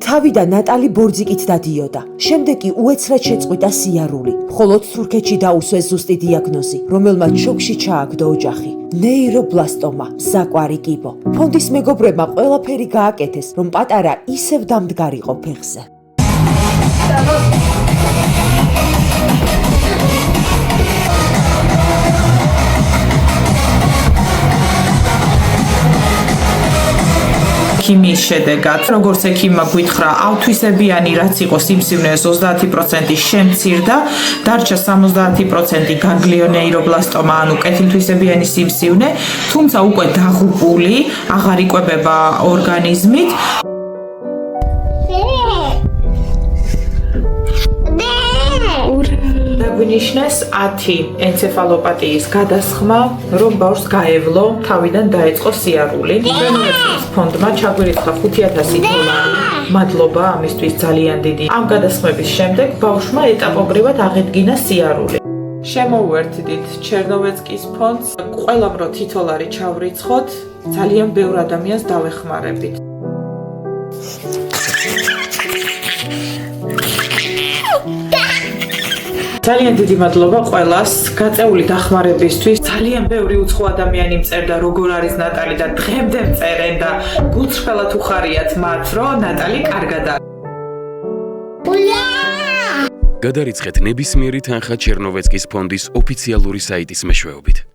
თავიდან ნატალი ბორძიკით დადიოდა. შემდეგ კი უეცრად შეწყვიტა სიარული. მხოლოდ თურქეთში დაუსვეს ზუსტი დიაგნოზი, რომელმაც შოკში ჩააგდო ოჯახი. ნეირობლასტომა, საკვარი კიბო. ფონდის მეგობრებმა ყველაფერი გააკეთეს, რომ პატარა ისევ დამდგარიყო ფეხზე. ქიმიის შედეგად, როგორც ექიმმა გვითხრა, ავთვისებიანი რაც იყო სიმსივნეს 30% შემცირდა, დარჩა 70% განგლიონეირობლასტომა, ანუ კეთილთვისებიანი სიმსივნე, თუმცა უკვე დაღუპული, აღარ იკვებება ორგანიზმით. დაგვინიშნეს 10 ენცეფალოპათიის გადასხმა, რომ ბავშვს გაევლო, თავიდან დაეწყო სიარული. რენოვაციის ფონდმა ჩაგვირიცხა 5000 დოლარი. მადლობა ამისთვის ძალიან დიდი. ამ გადასხმების შემდეგ ბავშვმა ეტაპობრივად აღედგინა სიარული. შემოუერთდით ჩერნოვეცკის ფონდს, ყველამ რო $10 ჩავრიცხოთ, ძალიან ბევრ ადამიანს დავეხმარებით. ძალიან დიდი მადლობა ყველას გაწეული დახმარებისთვის. ძალიან ბევრი უცხო ადამიანი მწერდა როგორ არის ნატალი და დღემდე მწერენ და გულწრფელად უხარიათ მათ, რომ ნატალი კარგად არის. გადარიცხეთ ნებისმიერი თანხა ჩერნოვეცკის ფონდის ოფიციალური საიტის მეშვეობით.